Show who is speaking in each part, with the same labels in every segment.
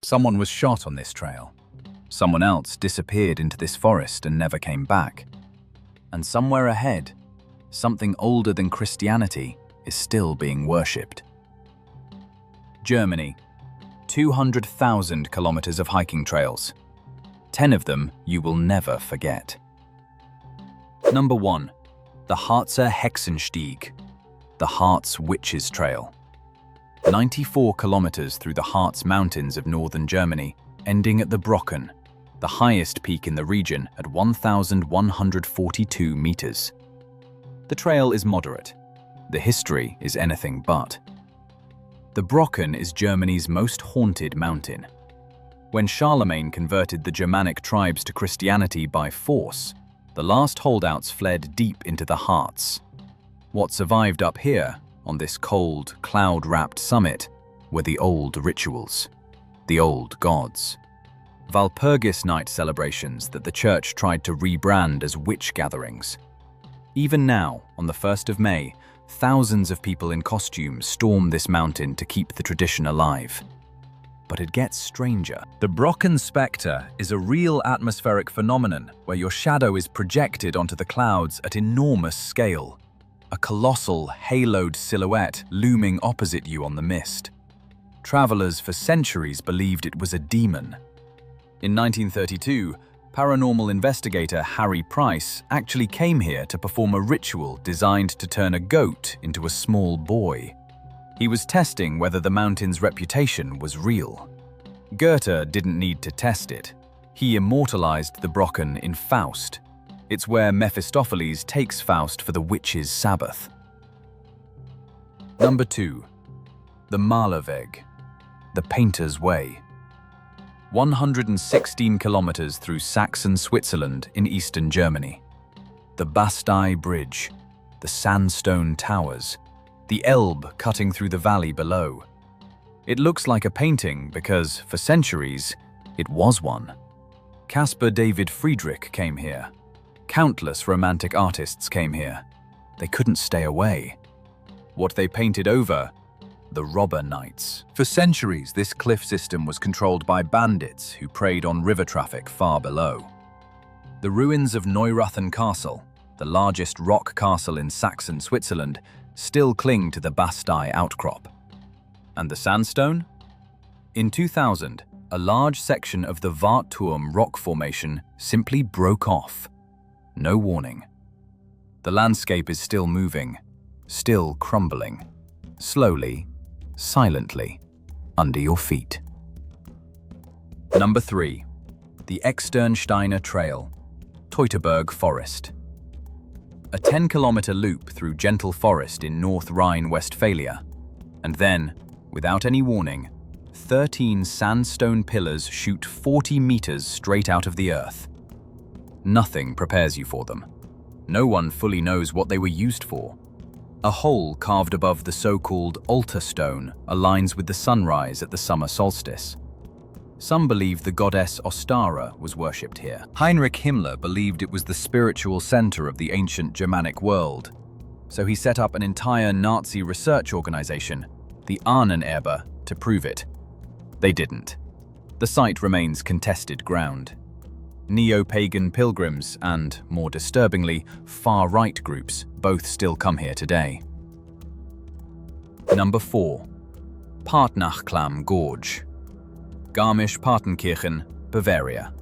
Speaker 1: Someone was shot on this trail. Someone else disappeared into this forest and never came back. And somewhere ahead, something older than Christianity is still being worshipped. Germany. 200,000 kilometers of hiking trails. 10 of them you will never forget. Number 1. The Harzer Hexenstieg, the Harz Witches Trail. 94 kilometers through the Harz Mountains of northern Germany, ending at the Brocken, the highest peak in the region at 1,142 meters. The trail is moderate. The history is anything but. The Brocken is Germany's most haunted mountain. When Charlemagne converted the Germanic tribes to Christianity by force, the last holdouts fled deep into the Harz. What survived up here, on this cold, cloud-wrapped summit, were the old rituals, the old gods. Walpurgis night celebrations that the church tried to rebrand as witch gatherings. Even now, on the 1st of May, thousands of people in costume storm this mountain to keep the tradition alive. But it gets stranger. The Brocken spectre is a real atmospheric phenomenon where your shadow is projected onto the clouds at enormous scale. A colossal, haloed silhouette looming opposite you on the mist. Travelers for centuries believed it was a demon. In 1932, paranormal investigator Harry Price actually came here to perform a ritual designed to turn a goat into a small boy. He was testing whether the mountain's reputation was real. Goethe didn't need to test it. He immortalized the Brocken in Faust. It's where Mephistopheles takes Faust for the witch's Sabbath. Number 2. The Malerweg, the Painter's Way. 116 kilometers through Saxon Switzerland in eastern Germany. The Bastei Bridge, the sandstone towers, the Elbe cutting through the valley below. It looks like a painting because, for centuries, it was one. Caspar David Friedrich came here. Countless romantic artists came here. They couldn't stay away. What they painted over? The robber knights. For centuries, this cliff system was controlled by bandits who preyed on river traffic far below. The ruins of Neurachen Castle, the largest rock castle in Saxon Switzerland, still cling to the Bastei outcrop. And the sandstone? In 2000, a large section of the Wartturm rock formation simply broke off. No warning. The landscape is still moving, still crumbling, slowly, silently, under your feet. Number 3. The Externsteiner Trail, Teutoburg Forest. A 10-kilometer loop through gentle forest in North Rhine-Westphalia. And then, without any warning, 13 sandstone pillars shoot 40 meters straight out of the earth. Nothing prepares you for them. No one fully knows what they were used for. A hole carved above the so-called altar stone aligns with the sunrise at the summer solstice. Some believe the goddess Ostara was worshipped here. Heinrich Himmler believed it was the spiritual center of the ancient Germanic world, so he set up an entire Nazi research organization, the Ahnenerbe, to prove it. They didn't. The site remains contested ground. Neo-pagan pilgrims and, more disturbingly, far-right groups both still come here today. Number 4. Partnachklamm Gorge, Garmisch-Partenkirchen, Bavaria.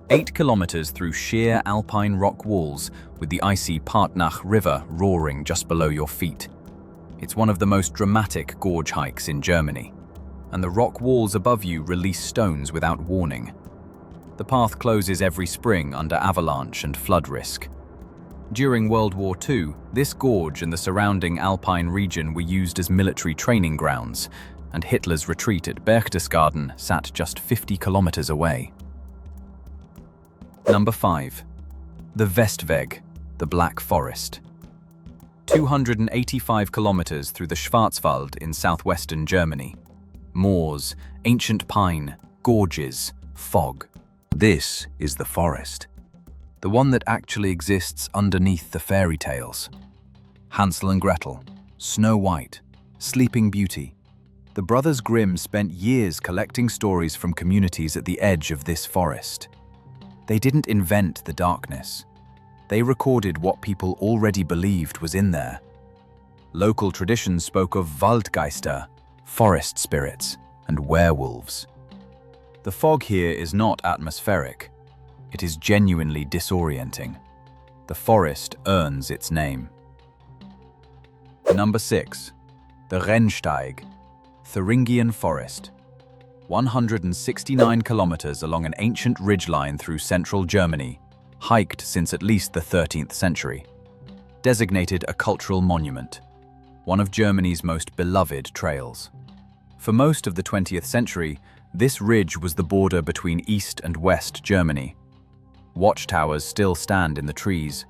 Speaker 1: 8 kilometers through sheer alpine rock walls with the icy Partnach River roaring just below your feet. It's one of the most dramatic gorge hikes in Germany, and the rock walls above you release stones without warning. The path closes every spring under avalanche and flood risk. During World War II, this gorge and the surrounding alpine region were used as military training grounds, and Hitler's retreat at Berchtesgaden sat just 50 kilometers away. Number 5. The Westweg, the Black Forest. 285 kilometers through the Schwarzwald in southwestern Germany. Moors, ancient pine, gorges, fog. This is the forest. The one that actually exists underneath the fairy tales. Hansel and Gretel, Snow White, Sleeping Beauty. The brothers Grimm spent years collecting stories from communities at the edge of this forest. They didn't invent the darkness. They recorded what people already believed was in there. Local traditions spoke of Waldgeister, forest spirits, and werewolves. The fog here is not atmospheric. It is genuinely disorienting. The forest earns its name. Number 6. The Rennsteig, Thuringian Forest. 169 kilometers along an ancient ridgeline through central Germany, hiked since at least the 13th century. Designated a cultural monument, one of Germany's most beloved trails. For most of the 20th century, this ridge was the border between East and West Germany. Watchtowers still stand in the trees.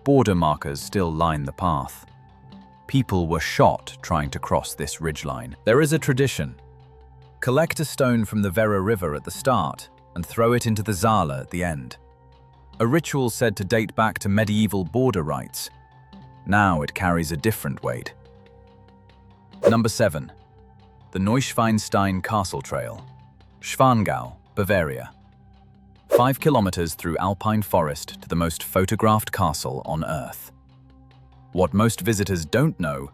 Speaker 1: Border markers still line the path. People were shot trying to cross this ridgeline. There is a tradition. Collect a stone from the Werra River at the start and throw it into the Saale at the end. A ritual said to date back to medieval border rites. Now it carries a different weight. Number 7. The Neuschwanstein Castle Trail, Schwangau, Bavaria. 5 kilometers through alpine forest to the most photographed castle on Earth. What most visitors don't know,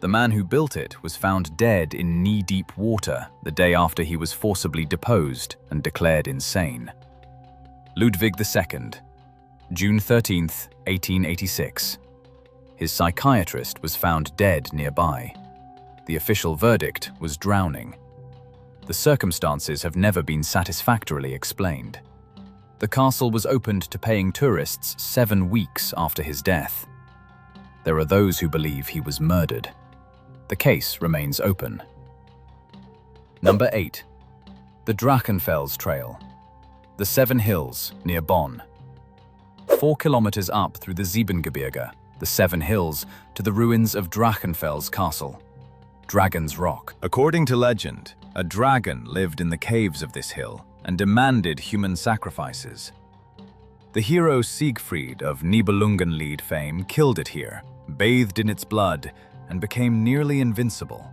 Speaker 1: the man who built it was found dead in knee-deep water the day after he was forcibly deposed and declared insane. Ludwig II, June 13, 1886. His psychiatrist was found dead nearby. The official verdict was drowning. The circumstances have never been satisfactorily explained. The castle was opened to paying tourists 7 weeks after his death. There are those who believe he was murdered. The case remains open. Number 8. The Drachenfels Trail, the Seven Hills near Bonn. 4 kilometers up through the Siebengebirge, the Seven Hills, to the ruins of Drachenfels Castle, Dragon's Rock. According to legend, a dragon lived in the caves of this hill and demanded human sacrifices. The hero Siegfried of Nibelungenlied fame killed it here, bathed in its blood, and became nearly invincible.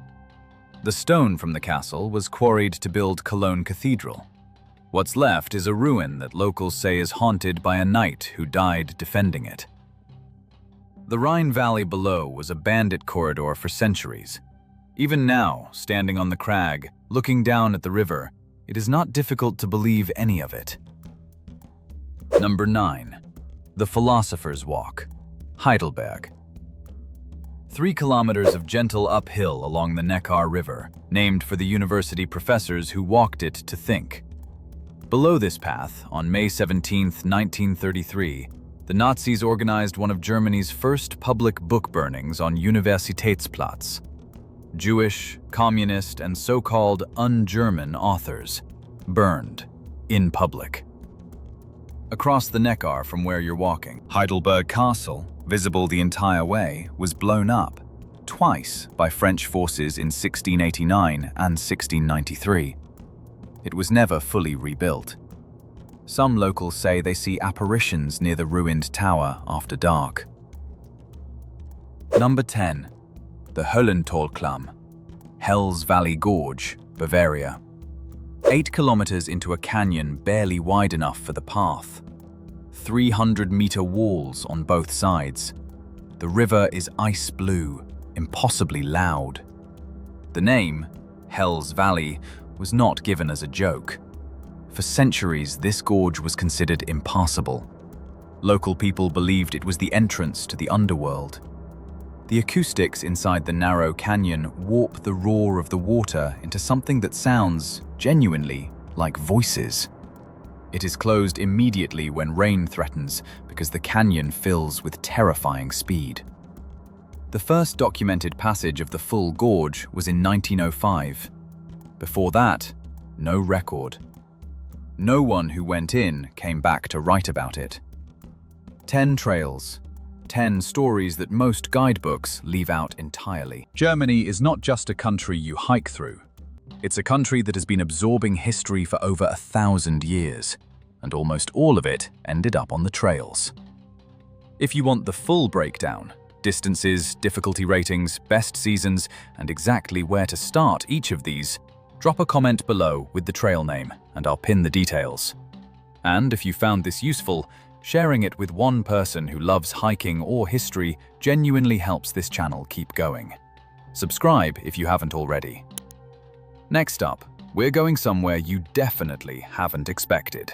Speaker 1: The stone from the castle was quarried to build Cologne Cathedral. What's left is a ruin that locals say is haunted by a knight who died defending it. The Rhine Valley below was a bandit corridor for centuries. Even now, standing on the crag, looking down at the river, it is not difficult to believe any of it. Number 9. The Philosopher's Walk, Heidelberg. 3 kilometers of gentle uphill along the Neckar River, named for the university professors who walked it to think. Below this path, on May 17, 1933, the Nazis organized one of Germany's first public book burnings on Universitätsplatz. Jewish, communist, and so-called un-German authors burned in public. Across the Neckar from where you're walking, Heidelberg Castle, visible the entire way, was blown up twice by French forces in 1689 and 1693. It was never fully rebuilt. Some locals say they see apparitions near the ruined tower after dark. Number 10. The Höllentalklamm, Hell's Valley Gorge, Bavaria. 8 kilometers into a canyon barely wide enough for the path. 300-meter walls on both sides. The river is ice blue, impossibly loud. The name, Hell's Valley, was not given as a joke. For centuries, this gorge was considered impassable. Local people believed it was the entrance to the underworld. The acoustics inside the narrow canyon warp the roar of the water into something that sounds, genuinely, like voices. It is closed immediately when rain threatens because the canyon fills with terrifying speed. The first documented passage of the full gorge was in 1905. Before that, no record. No one who went in came back to write about it. 10 trails. 10 stories that most guidebooks leave out entirely. Germany is not just a country you hike through. It's a country that has been absorbing history for over 1,000 years, and almost all of it ended up on the trails. If you want the full breakdown, Distances, difficulty ratings, best seasons, and exactly where to start each of these, drop a comment below with the trail name, and I'll pin the details. And if you found this useful, sharing it with one person who loves hiking or history genuinely helps this channel keep going. Subscribe if you haven't already. Next up, we're going somewhere you definitely haven't expected.